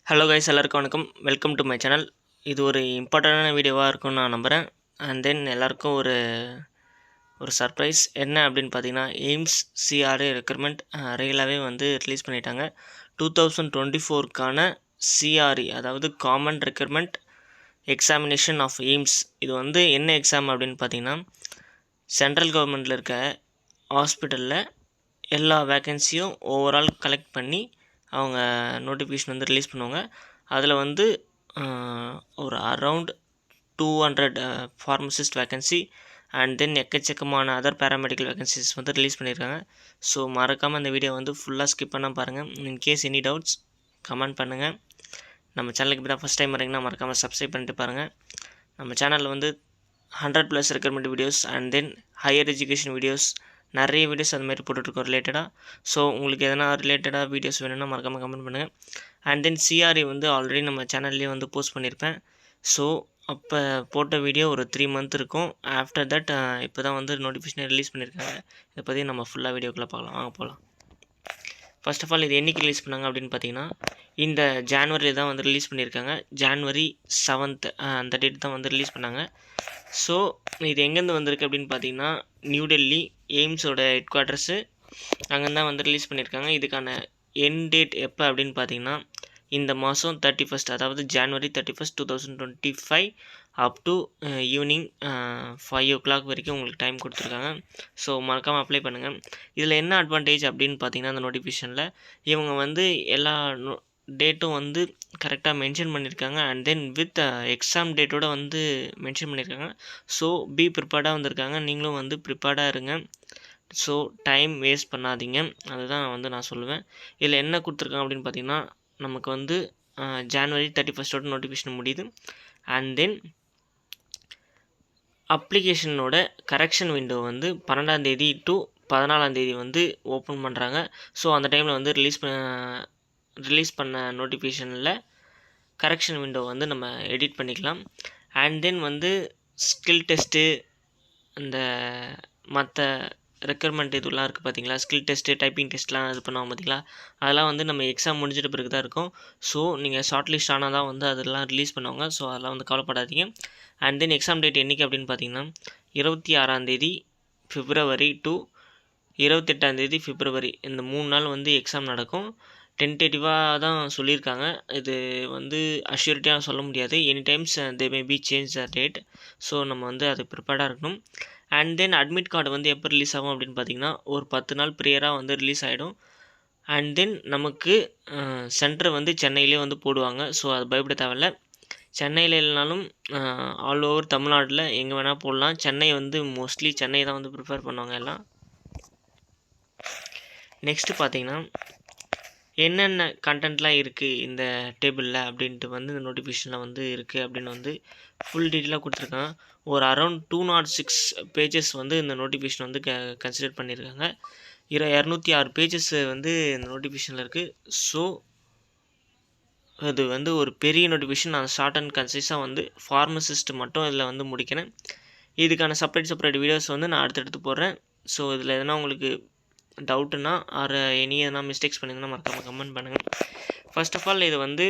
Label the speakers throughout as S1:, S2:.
S1: Hello guys, எல்லாருக்கும் வணக்கம். Welcome to my channel. இது ஒரு இம்பார்ட்டண்டான வீடியோவாக இருக்கும்னு நான் நம்புகிறேன். அண்ட் தென் எல்லாருக்கும் ஒரு சர்ப்ரைஸ் என்ன அப்படின்னு பார்த்தீங்கன்னா, எய்ம்ஸ் சிஆர்ஏ ரெக்ரூட்மெண்ட் ரெகுலாகவே வந்து ரிலீஸ் பண்ணிட்டாங்க. 2024க்கான சிஆர்இ, அதாவது common recruitment examination of AIIMS. இது வந்து என்ன எக்ஸாம் அப்படின்னு பார்த்தீங்கன்னா, சென்ட்ரல் கவர்மெண்ட்டில் இருக்க ஹாஸ்பிட்டலில் எல்லா வேக்கன்சியும் ஓவரால் கலெக்ட் பண்ணி அவங்க நோட்டிஃபிகேஷன் வந்து ரிலீஸ் பண்ணுவாங்க. அதில் வந்து ஒரு around 200 pharmacist vacancy and then எக்கச்சக்கமான அதர் பேராமெடிக்கல் வேக்கன்சிஸ் வந்து ரிலீஸ் பண்ணியிருக்காங்க. ஸோ மறக்காமல் இந்த வீடியோ வந்து ஃபுல்லாக ஸ்கிப் பண்ணால் பாருங்கள். இன்கேஸ் எனி டவுட்ஸ் கமெண்ட் பண்ணுங்கள். நம்ம சேனலுக்கு இப்போ தான் ஃபஸ்ட் டைம் வரீங்கன்னா மறக்காமல் சப்ஸ்கிரைப் பண்ணிட்டு பாருங்கள். நம்ம சேனலில் வந்து 100+ recruitment videos and then higher education videos, நிறைய வீடியோஸ் அது மாதிரி போட்டுட்ருக்கோம் ரிலேட்டடாக. ஸோ உங்களுக்கு எதனா ரிலேட்டடாக வீடியோஸ் வேணும்னா மறக்காமல் கமெண்ட் பண்ணுங்கள். அண்ட் தென் சிஆர்இ வந்து ஆல்ரெடி நம்ம சேனல்லேயே வந்து போஸ்ட் பண்ணியிருப்பேன். ஸோ அப்போ போட்ட வீடியோ ஒரு 3 மந்த் இருக்கும். ஆஃப்டர் தட் இப்போ தான் வந்து நோட்டிஃபிகேஷனை ரிலீஸ் பண்ணியிருக்காங்க. இதை பற்றி நம்ம ஃபுல்லாக வீடியோக்குள்ளே பார்க்கலாம். வாங்க போகலாம். ஃபர்ஸ்ட் ஆஃப் ஆல் இது என்றைக்கு ரிலீஸ் பண்ணாங்க அப்படின்னு பார்த்தீங்கன்னா, இந்த ஜான்வரியில் தான் வந்து ரிலீஸ் பண்ணியிருக்காங்க. ஜான்வரி 7th அந்த டேட் தான் வந்து ரிலீஸ் பண்ணாங்க. ஸோ இது எங்கேருந்து வந்திருக்கு அப்படின்னு பார்த்தீங்கன்னா, நியூ டெல்லி எய்ம்ஸோட ஹெட் குவார்ட்டர்ஸு அங்கேருந்து தான் வந்து ரிலீஸ் பண்ணியிருக்காங்க. இதுக்கான எண்ட் டேட் எப்போ அப்படின்னு பார்த்தீங்கன்னா, இந்த மாதம் 31st, அதாவது January 31st 2025 up to evening 5 o'clock வரைக்கும் உங்களுக்கு டைம் கொடுத்துருக்காங்க. ஸோ மறக்காமல் அப்ளை பண்ணுங்கள். இதில் என்ன அட்வான்டேஜ் அப்படின்னு பார்த்தீங்கன்னா, அந்த நோட்டிஃபிகேஷனில் இவங்க வந்து எல்லா டேட்டும் வந்து கரெக்டாக மென்ஷன் பண்ணியிருக்காங்க. அண்ட் தென் வித் எக்ஸாம் டேட்டோட வந்து மென்ஷன் பண்ணியிருக்காங்க. ஸோ பி ப்ரிப்பேர்டாக வந்திருக்காங்க. நீங்களும் வந்து ப்ரிப்பேர்டாக இருங்க. ஸோ டைம் வேஸ்ட் பண்ணாதீங்க, அதுதான் வந்து நான் சொல்லுவேன். இதில் என்ன கொடுத்துருக்காங்க அப்படின்னு பார்த்தீங்கன்னா, நமக்கு வந்து ஜான்வரி 31st நோட்டிஃபிகேஷன் முடியுது. அண்ட் தென் அப்ளிகேஷனோட கரெக்ஷன் விண்டோ வந்து 12ஆம் தேதி டு 14ஆம் தேதி வந்து ஓப்பன் பண்ணுறாங்க. ஸோ அந்த டைமில் வந்து ரிலீஸ் பண்ண நோட்டிஃபிகேஷனில் கரெக்ஷன் விண்டோ வந்து நம்ம எடிட் பண்ணிக்கலாம். அண்ட் தென் வந்து ஸ்கில் டெஸ்ட்டு, இந்த மற்ற ரெக்யர்மெண்ட் இதுலாம் இருக்குது பார்த்தீங்களா, ஸ்கில் டெஸ்ட்டு, டைப்பிங் டெஸ்ட்லாம் இது பண்ணுவாங்க பார்த்தீங்களா, அதெல்லாம் வந்து நம்ம எக்ஸாம் முடிஞ்சிட்ட பிறகு தான் இருக்கும். ஸோ நீங்கள் ஷார்ட் லிஸ்ட் ஆனால் தான் வந்து அதெல்லாம் ரிலீஸ் பண்ணுவாங்க. ஸோ அதெல்லாம் வந்து கவலைப்படாதீங்க. அண்ட் தென் எக்ஸாம் டேட் என்றைக்கு அப்படின்னு பார்த்தீங்கன்னா, 26ஆம் தேதி பிப்ரவரி டு 28ஆம் தேதி பிப்ரவரி, இந்த 3 நாள் வந்து எக்ஸாம் நடக்கும். டென்டேட்டிவாக தான் சொல்லியிருக்காங்க. இது வந்து அஷ்யூரிட்டியாக சொல்ல முடியாது. Any times they may be change the date. So நம்ம வந்து அதுக்கு ப்ரிப்பேர்டாக இருக்கணும். அண்ட் தென் அட்மிட் கார்டு வந்து எப்போ ரிலீஸ் ஆகும் அப்படின்னு பார்த்தீங்கன்னா, ஒரு 10 நாள் ப்ரியராக வந்து ரிலீஸ் ஆகிடும். அண்ட் தென் நமக்கு சென்டர் வந்து சென்னையிலே வந்து போடுவாங்க. ஸோ அது பயப்பட தேவையில்ல. சென்னையில் இல்லைனாலும் ஆல் ஓவர் தமிழ்நாட்டில் எங்கே வேணால் போடலாம். சென்னை வந்து மோஸ்ட்லி சென்னை தான் வந்து ப்ரிஃபர் பண்ணுவாங்க எல்லாம். நெக்ஸ்ட்டு பார்த்தீங்கன்னா, என்னென்ன கண்டென்ட்லாம் இருக்குது இந்த டேபிளில் அப்படின்ட்டு வந்து இந்த நோட்டிஃபிகேஷனில் வந்து இருக்குது அப்படின்னு வந்து ஃபுல் டீட்டெயிலாக கொடுத்துருக்காங்க. ஒரு அரௌண்ட் 206 பேஜஸ் வந்து இந்த நோட்டிஃபிகேஷன் வந்து கன்சிடர் பண்ணியிருக்காங்க. 206 பேஜஸ் வந்து இந்த நோட்டிஃபிகேஷனில் இருக்குது. ஸோ அது வந்து ஒரு பெரிய நோட்டிஃபிகேஷன். நான் ஷார்ட் அண்ட் கன்சைஸாக வந்து ஃபார்மசிஸ்ட் மட்டும் இதில் வந்து முடிக்கிறேன். இதுக்கான செப்பரேட் வீடியோஸ் வந்து நான் அடுத்தடுத்து போடுறேன். ஸோ இதில் எதனா உங்களுக்கு டவுட்டுன்னா ஆர் எதனா மிஸ்டேக்ஸ் பண்ணிங்கன்னா மறக்காமல் கமெண்ட் பண்ணுங்கள். ஃபர்ஸ்ட் ஆஃப் ஆல் இது வந்து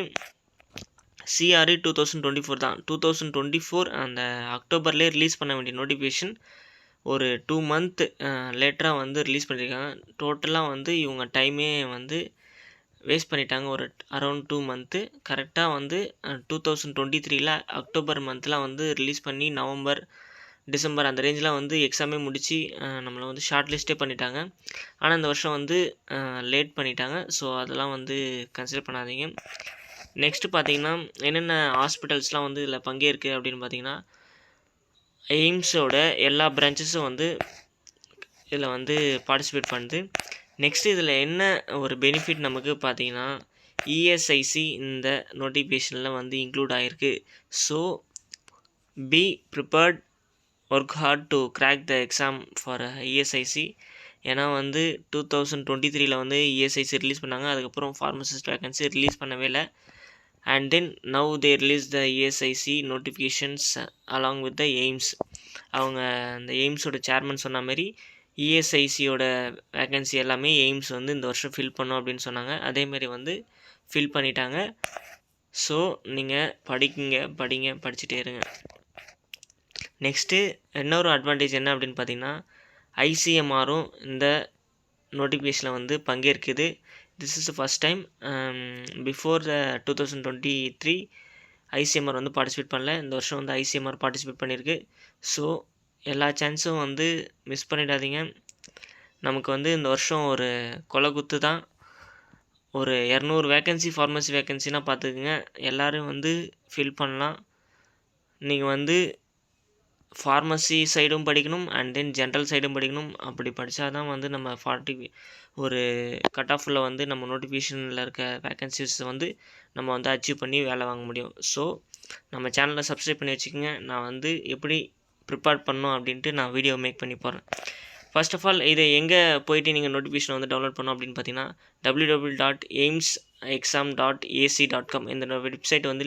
S1: சிஆர்இ 2024 தான். 2024 அந்த அக்டோபர்லேயே ரிலீஸ் பண்ண வேண்டிய நோட்டிஃபிகேஷன் ஒரு 2 month லேட்டராக வந்து ரிலீஸ் பண்ணியிருக்காங்க. டோட்டலாக வந்து இவங்க டைமே வந்து வேஸ்ட் பண்ணிட்டாங்க. ஒரு அரௌண்ட் 2 month. கரெக்டாக வந்து 2023 அக்டோபர் மந்த்லாம் வந்து ரிலீஸ் பண்ணி நவம்பர், டிசம்பர் அந்த ரேஞ்செலாம் வந்து எக்ஸாமே முடித்து நம்மளை வந்து ஷார்ட் லிஸ்ட்டே பண்ணிட்டாங்க. ஆனால் இந்த வருஷம் வந்து லேட் பண்ணிட்டாங்க. ஸோ அதெல்லாம் வந்து கன்சிடர் பண்ணாதீங்க. நெக்ஸ்ட்டு பார்த்தீங்கன்னா, என்னென்ன ஹாஸ்பிட்டல்ஸ்லாம் வந்து இதில் பங்கேற்கு அப்படின்னு பார்த்தீங்கன்னா, எய்ம்ஸோட எல்லா பிரான்ச்சஸும் வந்து இதில் வந்து பார்ட்டிசிபேட் பண்ணுது. நெக்ஸ்ட்டு இதில் என்ன ஒரு பெனிஃபிட் நமக்கு பார்த்தீங்கன்னா, இஎஸ்ஐசி இந்த நோட்டிஃபிகேஷனில் வந்து இன்க்ளூட் ஆகிருக்கு. So be prepared, work hard to crack the exam for ESIC. ஏன்னா வந்து 2023 வந்து இஎஸ்ஐசி ரிலீஸ் பண்ணாங்க. அதுக்கப்புறம் ஃபார்மசிஸ்ட் வேக்கன்சி ரிலீஸ் பண்ணவே இல்லை. And then now they release the ESIC notifications along with the AIIMS. அவங்க அந்த எய்ம்ஸோட சேர்மன் சொன்ன மாதிரி இஎஸ்ஐசியோட வேக்கன்சி எல்லாமே எய்ம்ஸ் வந்து இந்த வருஷம் ஃபில் பண்ணோம் அப்படின்னு சொன்னாங்க. அதேமாரி வந்து ஃபில் பண்ணிட்டாங்க. ஸோ நீங்கள் படிச்சுட்டே இருங்க. நெக்ஸ்ட்டு இன்னொரு அட்வான்டேஜ் என்ன அப்படின்னு பார்த்தீங்கன்னா, ஐசிஎம்ஆரும் இந்த நோட்டிஃபிகேஷனில் வந்து பங்கேற்குது. This is the first time. Before 2023 ICMR வந்து பார்ட்டிசிபேட் பண்ணல. இந்த வருஷம் வந்து ஐசிஎம்ஆர் பார்ட்டிசிபேட் பண்ணியிருக்கு. ஸோ எல்லா சான்ஸும் வந்து மிஸ் பண்ணிடாதீங்க. நமக்கு வந்து இந்த வருஷம் ஒரு கொலகுத்து தான். ஒரு 200 வேக்கன்சி ஃபார்மசி வேக்கன்சினா பார்த்துக்குங்க. எல்லோரும் வந்து ஃபில் பண்ணலாம். நீங்கள் வந்து ஃபார்மசி சைடும் படிக்கணும் அண்ட் தென் ஜென்ரல் சைடும் படிக்கணும். அப்படி படித்தா தான் வந்து நம்ம ஒரு கட் ஆஃபில் வந்து நம்ம நோட்டிஃபிகேஷனில் இருக்க வேக்கன்சிஸ் வந்து நம்ம வந்து அச்சீவ் பண்ணி வேலை வாங்க முடியும். ஸோ நம்ம சேனலை சப்ஸ்கிரைப் பண்ணி வச்சுக்கோங்க. நான் வந்து எப்படி ப்ரிப்பேர் பண்ணணும் அப்படின்ட்டு நான் வீடியோ மேக் பண்ணி போகிறேன். ஃபர்ஸ்ட் ஆஃப் ஆல் இதை எங்கே போய்ட்டு நீங்கள் நோட்டிஃபிகேஷன் வந்து டவுன்லோட் பண்ணணும் அப்படின்னு பார்த்தீங்கன்னா www.aimsexam.ac.com இந்த வெப்சைட் வந்து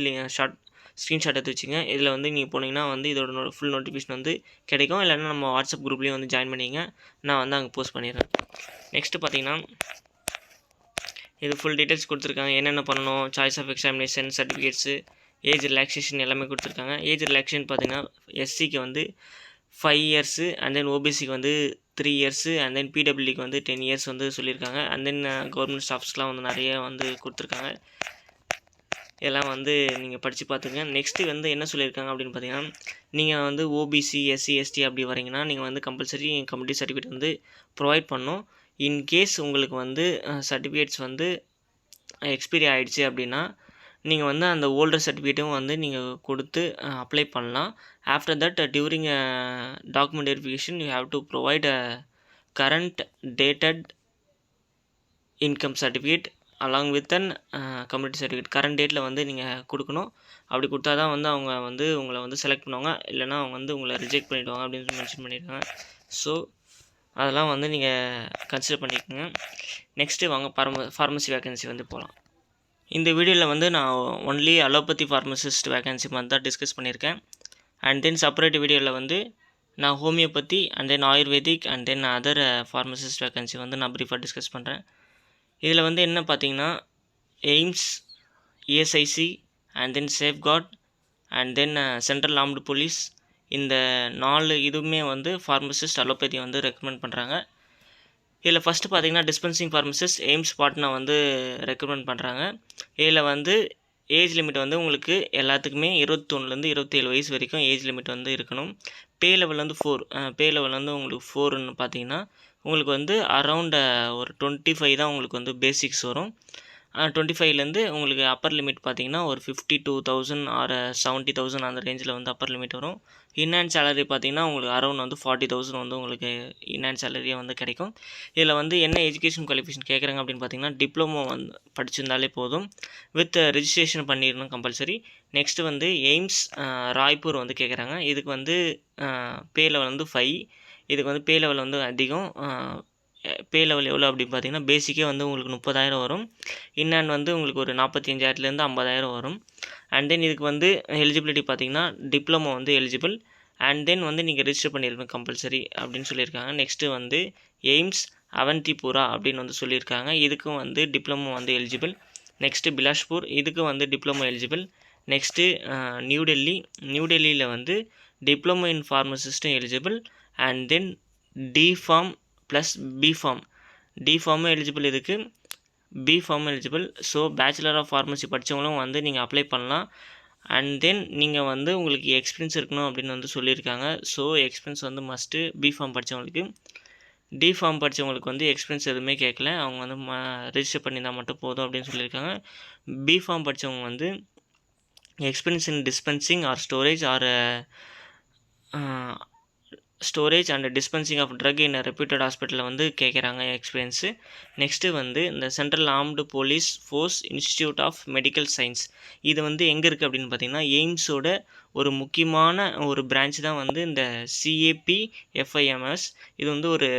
S1: ஸ்க்ரீன்ஷாட் எடுத்து வச்சுங்க. இதில் வந்து நீங்கள் போனீங்கன்னா வந்து இதோட ஃபுல் நோட்டிஃபிகேஷன் வந்து கிடைக்கும். இல்லைன்னா நம்ம வாட்ஸ்அப் குரூப்லேயும் வந்து ஜாயின் பண்ணிங்க. நான் வந்து அங்கே போஸ்ட் பண்ணிடுறேன். நெக்ஸ்ட்டு பார்த்தீங்கன்னா இது ஃபுல் டீட்டெயில்ஸ் கொடுத்துருக்காங்க. என்னென்ன பண்ணணும், choice of examination, certificates, age relaxation எல்லாமே கொடுத்துருக்காங்க. ஏஜ் ரிலாக்ஸேஷன் பார்த்தீங்கன்னா எஸ்சிக்கு வந்து 5 இயர்ஸு அண்ட் தென் ஓபிசிக்கு வந்து 3 இயர்ஸு அண்ட் தென் பிடபிள்யூக்கு வந்து 10 இயர்ஸ் வந்து சொல்லியிருக்காங்க. அண்ட் தென் கவர்மெண்ட் ஸ்டாஃப்ஸ்க்குலாம் வந்து நிறைய வந்து கொடுத்துருக்காங்க. இதெல்லாம் வந்து நீங்கள் படித்து பார்த்துங்க. நெக்ஸ்ட்டு வந்து என்ன சொல்லியிருக்காங்க அப்படின்னு பார்த்தீங்கன்னா, நீங்கள் வந்து ஓபிசி, எஸ்சி, எஸ்டி அப்படி வரீங்கன்னா நீங்கள் வந்து கம்பல்சரி கம்யூனிட்டி சர்டிஃபிகேட் வந்து ப்ரொவைட் பண்ணணும். இன்கேஸ் உங்களுக்கு வந்து சர்டிஃபிகேட்ஸ் வந்து எக்ஸ்பைரி ஆகிடுச்சு அப்படின்னா நீங்கள் வந்து அந்த ஓல்டர் சர்டிஃபிகேட்டும் வந்து நீங்கள் கொடுத்து அப்ளை பண்ணலாம். After that during document verification you have to provide current dated income certificate along with an community certificate. Current டேட்டில் வந்து நீங்கள் கொடுக்கணும். அப்படி கொடுத்தா தான் வந்து அவங்க வந்து உங்களை வந்து செலக்ட் பண்ணுவாங்க. இல்லைனா அவங்க வந்து உங்களை ரிஜெக்ட் பண்ணிவிடுவாங்க அப்படின்னு மென்ஷன் பண்ணியிருக்காங்க. ஸோ அதெல்லாம் வந்து நீங்கள் கன்சிடர் பண்ணிக்கோங்க. நெக்ஸ்ட்டு வாங்க ஃபார்மசி வேக்கன்சி வந்து போகலாம். இந்த வீடியோவில் வந்து நான் ஒன்லி அலோபதி ஃபார்மசிஸ்ட் வேக்கன்சி மாதிரி தான் டிஸ்கஸ் பண்ணியிருக்கேன். அண்ட் தென் செப்பரேட் வீடியோவில் வந்து நான் homeopathy and then ayurvedic and then other pharmacist vacancy வந்து நான் ப்ரீஃபாக டிஸ்கஸ் பண்ணுறேன். இதில் வந்து என்ன பார்த்தீங்கன்னா AIIMS, ESIC and then safeguard and then central armed police இந்த 4 இதுவுமே வந்து ஃபார்மசிஸ்ட் அலோபதி வந்து ரெக்கமெண்ட் பண்ணுறாங்க. இதில் ஃபஸ்ட்டு பார்த்தீங்கன்னா டிஸ்பென்சிங் ஃபார்மசிஸ்ட் எய்ம்ஸ் பாட்னா வந்து ரெக்கமெண்ட் பண்ணுறாங்க. இதில் வந்து ஏஜ் லிமிட் வந்து உங்களுக்கு எல்லாத்துக்குமே 21லேருந்து 27 வயசு வரைக்கும் ஏஜ் லிமிட் வந்து இருக்கணும். பே லெவல் வந்து 4. பே லெவல் வந்து உங்களுக்கு 4ன்னு பார்த்தீங்கன்னா உங்களுக்கு வந்து அரவுண்ட் ஒரு 25 தான் உங்களுக்கு வந்து பேசிக்ஸ் வரும். 25லேருந்து உங்களுக்கு அப்பர் லிமிட் பார்த்தீங்கன்னா ஒரு 52,000 ஆர் 70,000 அந்த ரேஞ்சில் வந்து அப்பர் லிமிட் வரும். இன்ஹேண்ட் சேலரி பார்த்தீங்கன்னா உங்களுக்கு அரௌண்ட் வந்து 40,000 வந்து உங்களுக்கு இன்ஹேண்ட் சேலரியாக வந்து கிடைக்கும். இதில் வந்து என்ன எஜுகேஷன் குவாலிஃபிகேஷன் கேட்குறாங்க அப்படின்னு பார்த்தீங்கன்னா டிப்ளமோ வந்து படிச்சிருந்தாலே போதும். வித் ரிஜிஸ்ட்ரேஷன் பண்ணிடணும் கம்பல்சரி. நெக்ஸ்ட்டு வந்து எய்ம்ஸ் ராய்ப்பூர் வந்து கேட்குறாங்க. இதுக்கு வந்து பே லெவல் வந்து 5. இதுக்கு வந்து பே லெவல் வந்து அதிகம். பே லெவல் எவ்வளோ அப்படின்னு பார்த்தீங்கன்னா பேசிக்கே வந்து உங்களுக்கு 30,000 வரும். இன்ஹேண்ட் வந்து உங்களுக்கு ஒரு 45,000லேருந்து 50,000 வரும். அண்ட் தென் இதுக்கு வந்து எலிஜிபிலிட்டி பார்த்தீங்கன்னா டிப்ளமோ வந்து எலிஜிபிள் அண்ட் தென் வந்து நீங்கள் ரிஜிஸ்டர் பண்ணியிருக்கணும் கம்பல்சரி அப்படின்னு சொல்லியிருக்காங்க. நெக்ஸ்ட்டு வந்து எய்ம்ஸ் அவந்திபுரா அப்படின்னு வந்து சொல்லியிருக்காங்க. இதுக்கும் வந்து டிப்ளமோ வந்து எலிஜிபிள். நெக்ஸ்ட்டு பிலாஷ்பூர் இதுக்கு வந்து டிப்ளமோ எலிஜிபிள். நெக்ஸ்ட்டு நியூ டெல்லியில் வந்து டிப்ளமோ இன் ஃபார்மசிஸ்ட்டும் eligible and then D Pharm plus B Pharm. டிஃபார்மும் எலிஜிபிள் இதுக்கு, பிஃபார்மும் eligible. So bachelor of pharmacy படித்தவங்களும் வந்து நீங்கள் அப்ளை பண்ணலாம். அண்ட் தென் நீங்கள் வந்து உங்களுக்கு எக்ஸ்பீரியன்ஸ் இருக்கணும் அப்படின்னு வந்து சொல்லியிருக்காங்க. ஸோ எக்ஸ்பீரியன்ஸ் வந்து மஸ்ட்டு பிஃபார்ம் படித்தவங்களுக்கு. டிஃபார்ம் படித்தவங்களுக்கு வந்து எக்ஸ்பீரியன்ஸ் எதுவுமே கேட்கல. அவங்க வந்து ரிஜிஸ்டர் பண்ணியிருந்தால் மட்டும் போதும் அப்படின்னு சொல்லியிருக்காங்க. பிஃபார்ம் படித்தவங்க வந்து experience in dispensing or storage and dispensing of drug in reputed ஹாஸ்பிட்டலில் வந்து கேட்குறாங்க எக்ஸ்பீரியன்ஸு. நெக்ஸ்ட்டு வந்து இந்த central armed police force institute of medical science இது வந்து எங்கே இருக்குது அப்படின்னு பார்த்தீங்கன்னா எய்ம்ஸோட ஒரு முக்கியமான ஒரு பிரான்ச் தான் வந்து இந்த CAPFIMS. இது வந்து ஒரு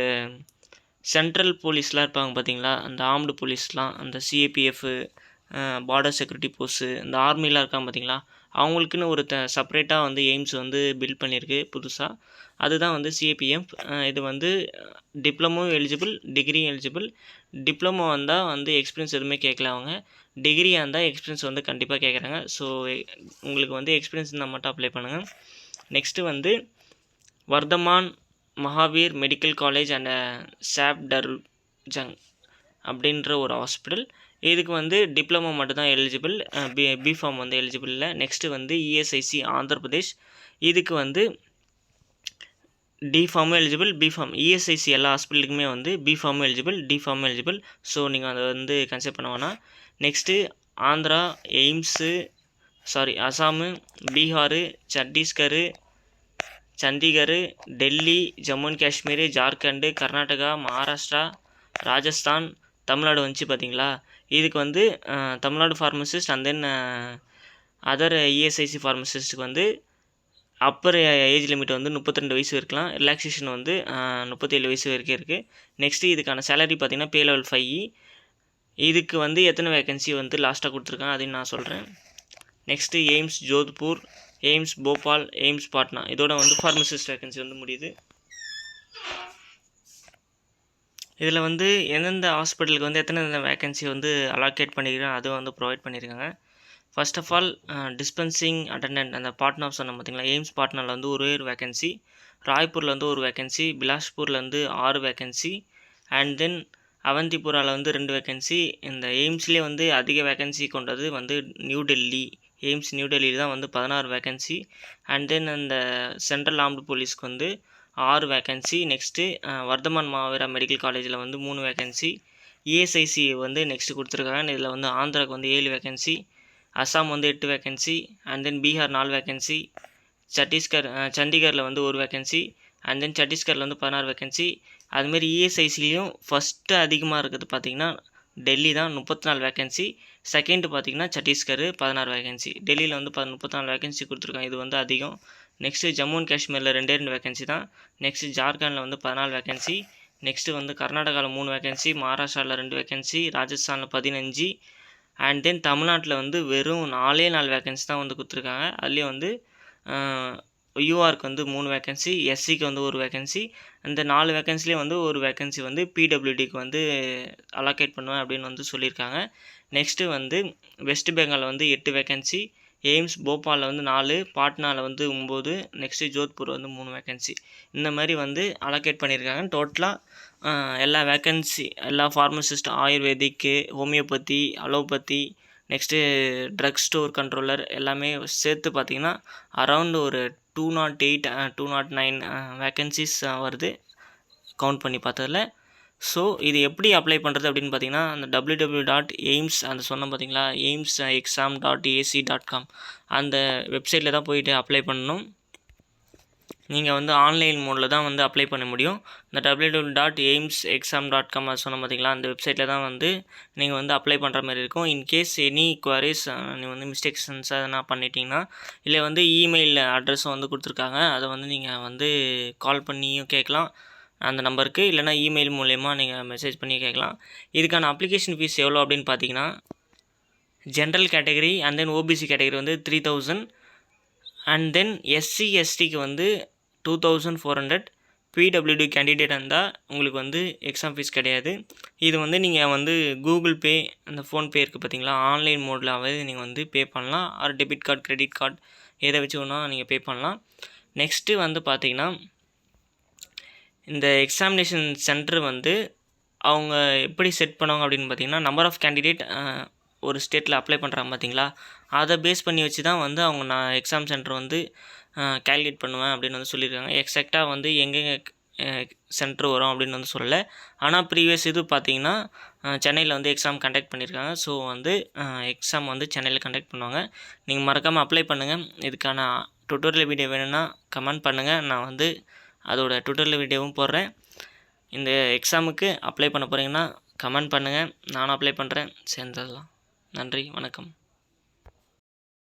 S1: சென்ட்ரல் போலீஸ்லாம் இருப்பாங்க பார்த்தீங்களா, அந்த ஆர்ம்டு போலீஸ்லாம் அந்த CAPF பார்டர் செக்யூரிட்டி போஸ்ட்டு, இந்த ஆர்மிலாம் இருக்காங்க பார்த்தீங்களா, அவங்களுக்குன்னு ஒரு செப்பரேட்டாக வந்து எய்ம்ஸ் வந்து பில்ட் பண்ணியிருக்கு புதுசாக. அதுதான் வந்து சிஏபிஎஃப். இது வந்து diploma eligible, degree eligible. Diploma வந்தால் வந்து எக்ஸ்பீரியன்ஸ் எதுவுமே கேட்கல அவங்க. டிகிரியாக இருந்தால் எக்ஸ்பீரியன்ஸ் வந்து கண்டிப்பாக கேட்குறாங்க. ஸோ உங்களுக்கு வந்து எக்ஸ்பீரியன்ஸ் இருந்தால் மட்டும் அப்ளை பண்ணுங்கள். நெக்ஸ்ட்டு வந்து Vardhman Mahavir medical college and Safdarjung அப்படின்ற ஒரு ஹாஸ்பிட்டல். இதுக்கு வந்து டிப்ளமோ மட்டும்தான் எலிஜிபிள், பிஃபார்ம் வந்து எலிஜிபிள் இல்லை. நெக்ஸ்ட்டு வந்து இஎஸ்ஐசி ஆந்திர பிரதேஷ். இதுக்கு வந்து டிஃபார்மும் எலிஜிபிள், பிஃபார்ம். இஎஸ்ஐசி எல்லா ஹாஸ்பிட்டலுக்குமே வந்து பிஃபார்மும் எலிஜிபிள், டிஃபார்மும் எலிஜிபிள். ஸோ நீங்கள் அதை வந்து கன்சிடர் பண்ண வேணாம். Next Andhra, AIIMS, Assam, Bihar, Chhattisgarh, Chandigarh, Delhi, Jammu and Kashmir, Jharkhand, Karnataka, Maharashtra, Rajasthan, Tamil Nadu வந்துச்சு பார்த்தீங்களா. இதுக்கு வந்து Tamil Nadu pharmacist and then other ESIC ஃபார்மசிஸ்ட்டுக்கு வந்து அப்பர் ஏஜ் லிமிட் வந்து 32 வயசு இருக்கலாம். ரிலாக்ஸேஷன் வந்து 37 வயசு வரைக்கும் இருக்குது. நெக்ஸ்ட்டு இதுக்கான சேலரி பார்த்திங்கன்னா பே லெவல் 5. இதுக்கு வந்து எத்தனை வேகன்சி வந்து லாஸ்ட்டாக கொடுத்துருக்காங்க அதையும் நான் சொல்கிறேன். Next AIIMS Jodhpur, AIIMS Bhopal, AIIMS Patna. இதோட வந்து ஃபார்மசிஸ்ட் வேகன்சி வந்து முடியுது. இதில் வந்து எந்தெந்த ஹாஸ்பிட்டலுக்கு வந்து எத்தனை வேகன்சி வந்து அலாக்கேட் பண்ணிக்கிறோம் அதுவும் வந்து ப்ரொவைட் பண்ணியிருக்காங்க. First of all dispensing attendant அந்த பாட்னா சொன்னோம் பார்த்தீங்களா, எய்ம்ஸ் பாட்னாவில் வந்து ஒரே ஒரு வேகன்சி, ராய்ப்பூரில் வந்து ஒரு வேகன்சி, பிலாஸ்பூரில் வந்து 6 வேகன்சி, அண்ட் தென் அவந்திபுராவில் வந்து 2 வேகன்சி. இந்த எய்ம்ஸ்லேயே வந்து அதிக வேகன்சி கொண்டது வந்து நியூ டெல்லி. எய்ம்ஸ் நியூ டெல்லியில் தான் வந்து 16 வேகன்சி. அண்ட் தென் அந்த சென்ட்ரல் ஆர்ம்டு போலீஸ்க்கு வந்து 6 vacancy. Next Vardhman Mahavir medical காலேஜில் வந்து 3 வேகன்சி. இஎஸ்ஐசி வந்து நெக்ஸ்ட்டு கொடுத்துருக்காங்க. இதில் வந்து ஆந்திராவுக்கு வந்து 7 வேகன்சி, அசாம் வந்து 8 vacancy, and then Bihar 4 vacancy, சண்டிகரில் வந்து 1 வேகன்சி, அண்ட் தென் சத்தீஸ்கரில் வந்து 16 வேகன்சி. அதுமாரி இஎஸ்ஐசிலையும் ஃபஸ்ட்டு அதிகமாக இருக்குது பார்த்திங்கன்னா டெல்லி தான் 34 வேகன்சி. செகண்டு பார்த்திங்கன்னா சத்தீஸ்கர் 16 வேகன்சி. டெல்லியில் வந்து 34 வேகன்சி கொடுத்துருக்காங்க, இது வந்து அதிகம். நெக்ஸ்ட்டு ஜம்மு அண்ட் காஷ்மீரில் 2 வேகன்சி தான். நெக்ஸ்ட்டு ஜார்க்கண்டில் வந்து 14 வேகன்சி. நெக்ஸ்ட்டு வந்து கர்நாடகாவில் 3 வேகன்சி, மகாராஷ்டிராவில் 2 வேகன்சி, ராஜஸ்தானில் 15, அண்ட் தென் தமிழ்நாட்டில் வந்து வெறும் 4 வேகன்சி தான் வந்து கொடுத்துருக்காங்க. அதுலேயும் வந்து யூஆருக்கு வந்து 3 வேகன்சி, எஸ்சிக்கு வந்து 1 வேகன்சி. அந்த 4 வேகன்சிலே வந்து 1 வேகன்சி வந்து பிடபிள்யூடிக்கு வந்து அலோகேட் பண்ணுவேன் அப்படின்னு வந்து சொல்லியிருக்காங்க. நெக்ஸ்ட்டு வந்து வெஸ்ட் பெங்காலில் வந்து 8 வேகன்சி, எய்ம்ஸ் போபாலில் வந்து 4, பாட்னாவில் வந்து 9, நெக்ஸ்ட்டு ஜோத்பூர் வந்து 3 வேகன்சி. இந்த மாதிரி வந்து அலோகேட் பண்ணியிருக்காங்க. டோட்டலாக எல்லா வேகன்சி, எல்லா ஃபார்மசிஸ்ட், ஆயுர்வேதிக்கு, homeopathy, allopathy, next drug store controller எல்லாமே சேர்த்து பார்த்திங்கன்னா அரவுண்டு ஒரு 208, 209 வேகன்சிஸ் வருது கவுண்ட் பண்ணி பார்த்ததில். ஸோ இது எப்படி அப்ளை பண்ணுறது அப்படின்னு பார்த்தீங்கன்னா, அந்த www.aims அந்த சொன்னோம் பார்த்தீங்களா, aimsexam.ac.com அந்த வெப்சைட்டில் தான் போயிட்டு அப்ளை பண்ணணும். நீங்கள் வந்து ஆன்லைன் மோடில் தான் வந்து அப்ளை பண்ண முடியும். இந்த www.aimsexam.com அது சொன்னோம் பார்த்தீங்களா, அந்த வெப்சைட்டில் தான் வந்து நீங்கள் வந்து அப்ளை பண்ணுற மாதிரி இருக்கும். இன்கேஸ் எனி குவரிஸ் நீங்கள் வந்து மிஸ்டேக்ஸன்ஸ் எதனா பண்ணிட்டீங்கன்னா, இல்லை வந்து இமெயில் அட்ரஸும் வந்து கொடுத்துருக்காங்க, அதை வந்து நீங்கள் வந்து கால் பண்ணியும் கேட்கலாம் அந்த நம்பருக்கு, இல்லைனா இமெயில் மூலயமா நீங்கள் மெசேஜ் பண்ணி கேட்கலாம். இதுக்கான அப்ளிகேஷன் ஃபீஸ் எவ்வளோ அப்படின்னு பார்த்தீங்கன்னா, general category and then OBC category வந்து 3000, அண்ட் தென் எஸ்சி எஸ்டிக்கு வந்து 2400. பிடபிள்யூடி கேண்டிடேட் இருந்தால் உங்களுக்கு வந்து எக்ஸாம் ஃபீஸ் கிடையாது. இது வந்து நீங்கள் வந்து கூகுள் பே, அந்த ஃபோன்பே இருக்குது பார்த்தீங்களா, ஆன்லைன் மோட்லாகவே நீங்கள் வந்து பே பண்ணலாம். R debit card, credit card எதை வச்சு வேணால் நீங்கள் பே பண்ணலாம். நெக்ஸ்ட்டு வந்து பார்த்திங்கன்னா, இந்த எக்ஸாமினேஷன் சென்டர் வந்து அவங்க எப்படி செட் பண்ணுவாங்க அப்படின்னு பார்த்திங்கன்னா, நம்பர் ஆஃப் கேண்டிடேட் ஒரு ஸ்டேட்டில் அப்ளை பண்ணுறாங்க பார்த்தீங்களா, அதை பேஸ் பண்ணி வச்சு தான் வந்து அவங்க நான் எக்ஸாம் சென்டர் வந்து கேல்குலேட் பண்ணுவேன் அப்படின்னு வந்து சொல்லியிருக்காங்க. எக்ஸாக்டாக வந்து எங்கெங்கே சென்டர் வரும் அப்படின்னு வந்து சொல்லலை. ஆனால் ப்ரீவியஸ் இது பார்த்திங்கன்னா சென்னையில் வந்து எக்ஸாம் கண்டக்ட் பண்ணியிருக்காங்க. ஸோ வந்து எக்ஸாம் வந்து சென்னையில் கண்டக்ட் பண்ணுவாங்க. நீங்கள் மறக்காமல் அப்ளை பண்ணுங்கள். இதுக்கான டுட்டோரியல் வீடியோ வேணும்னா கமெண்ட் பண்ணுங்கள், நான் வந்து அதோட டுட்டோரியல் வீடியோவும் போடுறேன். இந்த எக்ஸாமுக்கு அப்ளை பண்ண போகிறீங்கன்னா கமெண்ட் பண்ணுங்கள், நானும் அப்ளை பண்ணுறேன், சேர்ந்துடலாம். நன்றி, வணக்கம்.